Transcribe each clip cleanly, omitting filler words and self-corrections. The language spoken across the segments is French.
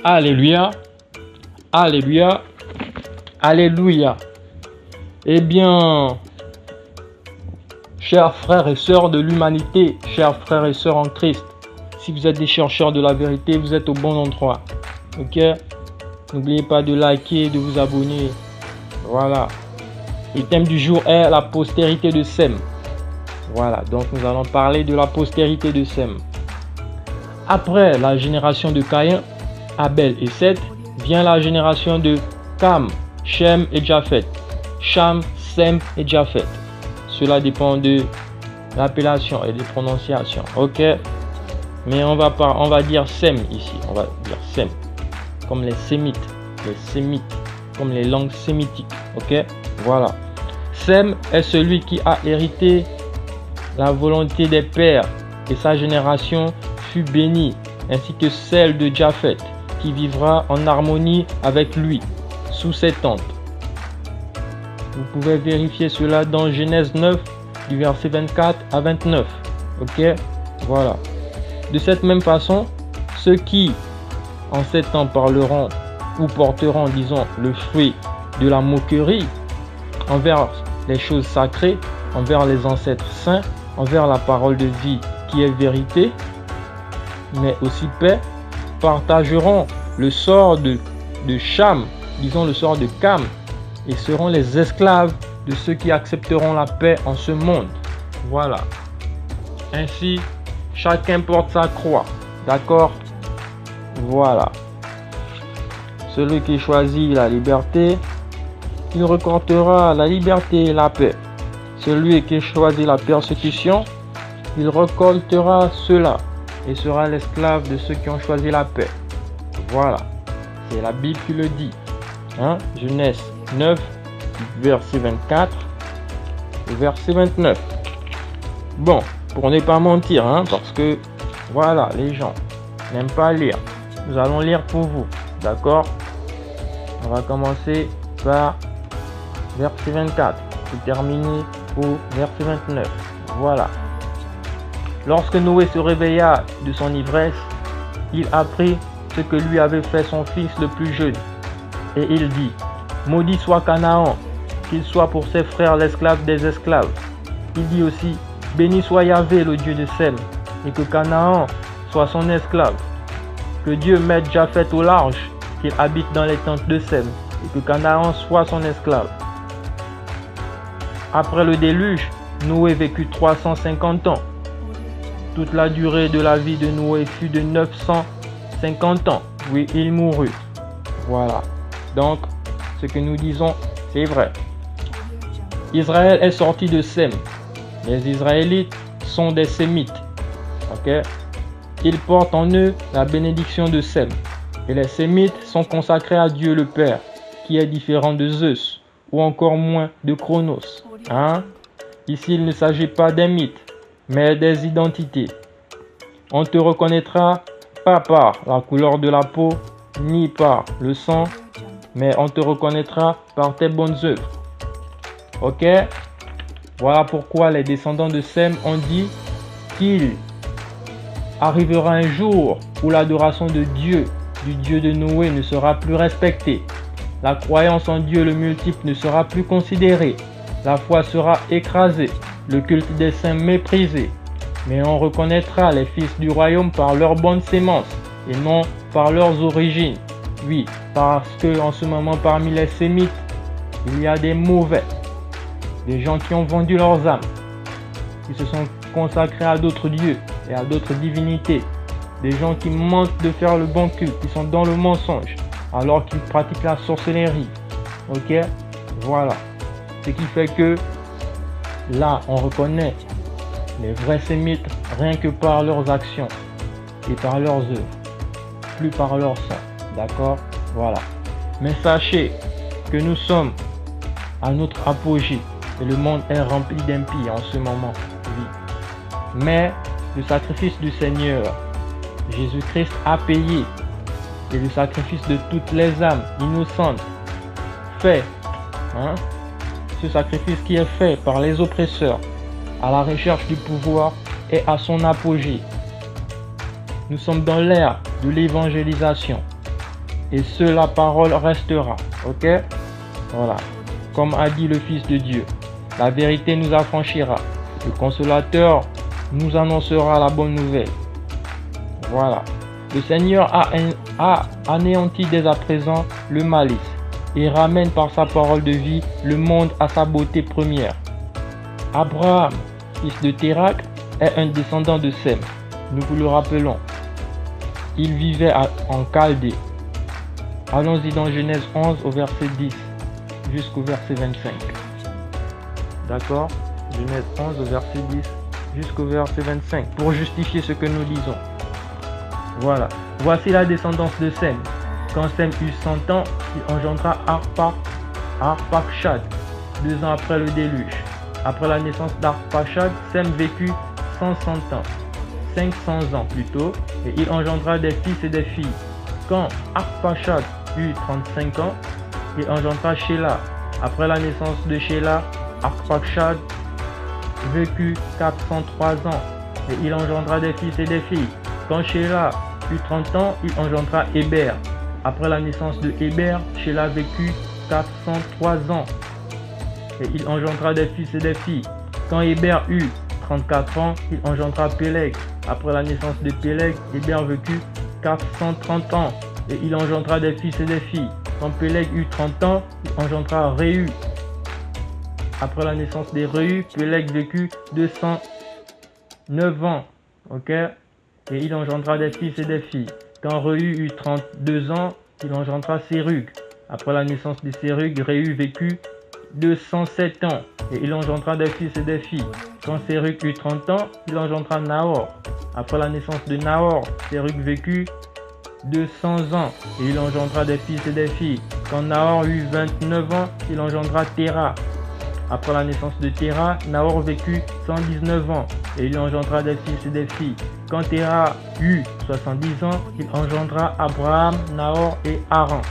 Alléluia, alléluia, alléluia. Eh bien, chers frères et sœurs de l'humanité, chers frères et sœurs en Christ, si vous êtes des chercheurs de la vérité, vous êtes au bon endroit. Ok? N'oubliez pas de liker et de vous abonner. Voilà. Le thème du jour est la postérité de Sem. Voilà, donc nous allons parler de la postérité de Sem. Après la génération de Caïn, Abel et Seth, vient la génération de Cam, Shem et Japhet. Cham, Sem et Japhet. Cela dépend de l'appellation et des prononciations. Ok? Mais on va dire Sem ici. On va dire Sem. Comme les Sémites. Les Sémites. Comme les langues sémitiques. Ok? Voilà. Sem est celui qui a hérité la volonté des pères et sa génération fut bénie, ainsi que celle de Japhet, qui vivra en harmonie avec lui, sous ses tentes. Vous pouvez vérifier cela dans Genèse 9, du verset 24 à 29. Ok? Voilà. De cette même façon, ceux qui, en ces temps, parleront ou porteront, disons, le fruit de la moquerie envers les choses sacrées, envers les ancêtres saints, envers la parole de vie qui est vérité, mais aussi paix, partageront le sort de Cham, disons le sort de Cam, et seront les esclaves de ceux qui accepteront la paix en ce monde. Voilà. Ainsi, chacun porte sa croix. D'accord? Voilà. Celui qui choisit la liberté, il récoltera la liberté et la paix. Celui qui choisit la persécution, il récoltera cela et sera l'esclave de ceux qui ont choisi la paix. Voilà, c'est la Bible qui le dit. Genèse 9, verset 24 et verset 29. Bon, pour ne pas mentir, parce que voilà, les gens n'aiment pas lire. Nous allons lire pour vous, d'accord? On va commencer par verset 24 et terminer au verset 29. Voilà. Lorsque Noé se réveilla de son ivresse, il apprit ce que lui avait fait son fils le plus jeune. Et il dit, maudit soit Canaan, qu'il soit pour ses frères l'esclave des esclaves. Il dit aussi, béni soit Yahvé, le Dieu de Sem, et que Canaan soit son esclave. Que Dieu mette Japhet au large, qu'il habite dans les tentes de Sem, et que Canaan soit son esclave. Après le déluge, Noé vécut 350 ans. Toute la durée de la vie de Noé fut de 950 ans. Oui, il mourut. Voilà. Donc, ce que nous disons, c'est vrai. Israël est sorti de Sem. Les Israélites sont des Sémites. Ok? Ils portent en eux la bénédiction de Sem. Et les Sémites sont consacrés à Dieu le Père, qui est différent de Zeus, ou encore moins de Chronos. Ici, il ne s'agit pas des mythes, mais des identités. On te reconnaîtra pas par la couleur de la peau, ni par le sang, mais on te reconnaîtra par tes bonnes œuvres. Ok? Voilà pourquoi les descendants de Sem ont dit qu'il arrivera un jour où l'adoration de Dieu, du Dieu de Noé, ne sera plus respectée. La croyance en Dieu le multiple ne sera plus considérée. La foi sera écrasée, le culte des saints méprisé. Mais on reconnaîtra les fils du royaume par leur bonne sémence et non par leurs origines. Oui, parce que en ce moment parmi les Sémites, il y a des mauvais, des gens qui ont vendu leurs âmes, qui se sont consacrés à d'autres dieux et à d'autres divinités, des gens qui mentent de faire le bon culte, qui sont dans le mensonge, alors qu'ils pratiquent la sorcellerie. Ok? Voilà. Ce qui fait que là, on reconnaît les vrais Sémites rien que par leurs actions et par leurs œuvres, plus par leur sang. D'accord? Voilà. Mais sachez que nous sommes à notre apogée et le monde est rempli d'impies en ce moment. Oui. Mais le sacrifice du Seigneur, Jésus-Christ a payé, et le sacrifice de toutes les âmes innocentes fait, ce sacrifice qui est fait par les oppresseurs à la recherche du pouvoir est à son apogée. Nous sommes dans l'ère de l'évangélisation. et seule la parole restera. Ok? Voilà. Comme a dit le Fils de Dieu, la vérité nous affranchira. Le consolateur nous annoncera la bonne nouvelle. Voilà. Le Seigneur a anéanti dès à présent le malice et ramène par sa parole de vie le monde à sa beauté première. Abraham, fils de Térak, est un descendant de Sem. Nous vous le rappelons. Il vivait en Chaldée. Allons-y dans Genèse 11 au verset 10 jusqu'au verset 25. D'accord? Genèse 11 au verset 10 jusqu'au verset 25 pour justifier ce que nous disons. Voilà. Voici la descendance de Sem. Quand Sem eut 100 ans, il engendra Arpachshad, 2 ans après le déluge. Après la naissance d'Arpachshad, Sem vécut 160 ans, 500 ans plutôt, et il engendra des fils et des filles. Quand Arpachshad eut 35 ans, il engendra Shéla. Après la naissance de Shéla, Arpachshad vécut 403 ans, et il engendra des fils et des filles. Quand Shéla eut 30 ans, il engendra Héber. Après la naissance de Héber, Shéla vécut 403 ans, et il engendra des fils et des filles. Quand Héber eut 34 ans, il engendra Péleg. Après la naissance de Péleg, Héber vécut 430 ans, et il engendra des fils et des filles. Quand Péleg eut 30 ans, il engendra Réu. Après la naissance de Réu, Péleg vécut 209 ans. Ok? Et il engendra des fils et des filles. Quand Réu eut 32 ans, il engendra Sérug. Après la naissance de Sérug, Réu vécut 207 ans. Et il engendra des fils et des filles. Quand Sérug eut 30 ans, il engendra Nahor. Après la naissance de Nahor, Sérug vécut 200 ans. Et il engendra des fils et des filles. Quand Nahor eut 29 ans, il engendra Téra. Après la naissance de Téra, Nahor vécut 119 ans, et il engendra des fils et des filles. Quand Téra eut 70 ans, il engendra Abraham, Nahor et Haran.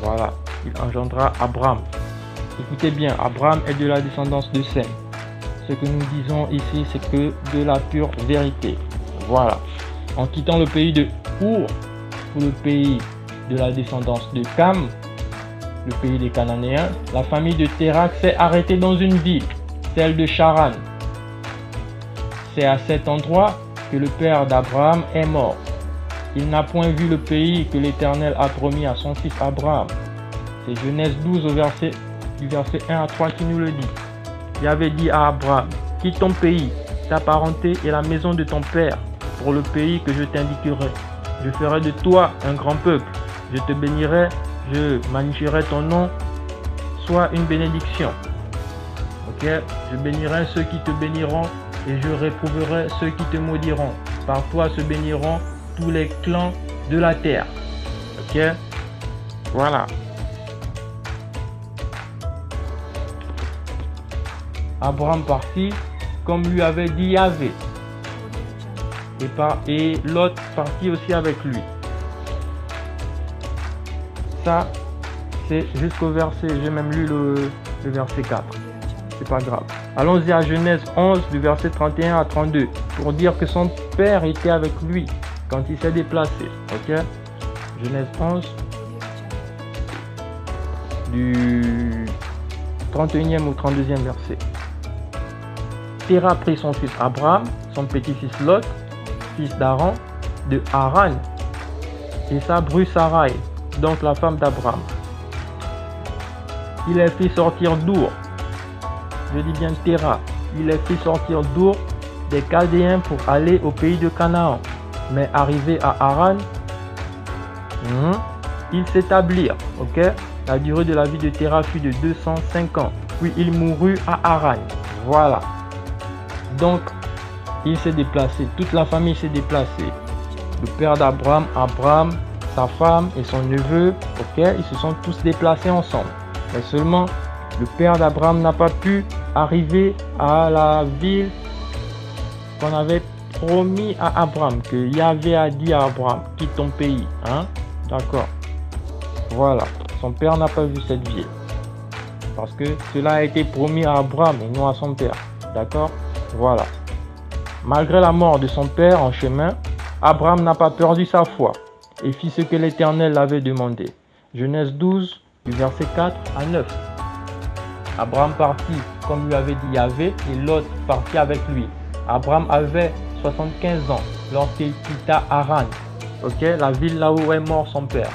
Voilà, il engendra Abraham. Écoutez bien, Abraham est de la descendance de Sem. Ce que nous disons ici, c'est que de la pure vérité. Voilà. En quittant le pays de Our pour le pays de la descendance de Cam, le pays des Cananéens, la famille de Térak s'est arrêtée dans une ville, celle de Charan. C'est à cet endroit que le père d'Abraham est mort. Il n'a point vu le pays que l'Éternel a promis à son fils Abraham. C'est Genèse 12 du verset 1 à 3 qui nous le dit. Il avait dit à Abraham, quitte ton pays, ta parenté et la maison de ton père, pour le pays que je t'indiquerai. Je ferai de toi un grand peuple, je te bénirai, je magnifierai ton nom, sois une bénédiction. Ok? Je bénirai ceux qui te béniront et je réprouverai ceux qui te maudiront. Par toi se béniront tous les clans de la terre. Ok? Voilà. Abraham partit comme lui avait dit Yahvé. Et Lot partit aussi avec lui. Ça, c'est jusqu'au verset, j'ai même lu le verset 4. C'est pas grave. Allons-y à Genèse 11, du verset 31 à 32, pour dire que son père était avec lui quand il s'est déplacé. Ok? Genèse 11, du 31e au 32e verset. Téra prit son fils Abraham, son petit-fils Lot, fils d'Haran, de Haran, et sa bru Sarai, donc la femme d'Abraham. Il les fit sortir d'Our. Je dis bien Téra. Il les fit sortir d'Our des Chaldéens pour aller au pays de Canaan. Mais arrivé à Haran, ils s'établirent. Ok? La durée de la vie de Téra fut de 205 ans. Puis il mourut à Haran. Voilà. Donc, il s'est déplacé. Toute la famille s'est déplacée. Le père d'Abraham, Abraham, sa femme et son neveu, ok, ils se sont tous déplacés ensemble. Mais seulement, le père d'Abraham n'a pas pu arriver à la ville qu'on avait promis à Abraham, que Yahvé a dit à Abraham, quitte ton pays. Hein? D'accord. Voilà. Son père n'a pas vu cette ville. Parce que cela a été promis à Abraham et non à son père. D'accord? Voilà. Malgré la mort de son père en chemin, Abraham n'a pas perdu sa foi. et fit ce que l'Éternel avait demandé. Genèse 12, du verset 4 à 9. Abraham partit comme lui avait dit Yahvé et Lot partit avec lui. Abraham avait 75 ans lorsqu'il quitta Haran, la ville là où est mort son père.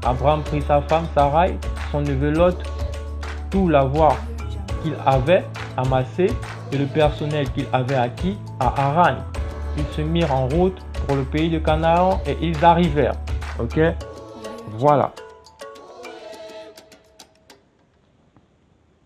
Abraham prit sa femme Sarai, son neveu Lot, tout l'avoir qu'il avait amassé et le personnel qu'il avait acquis à Haran. Ils se mirent en route pour le pays de Canaan et ils arrivèrent. Voilà.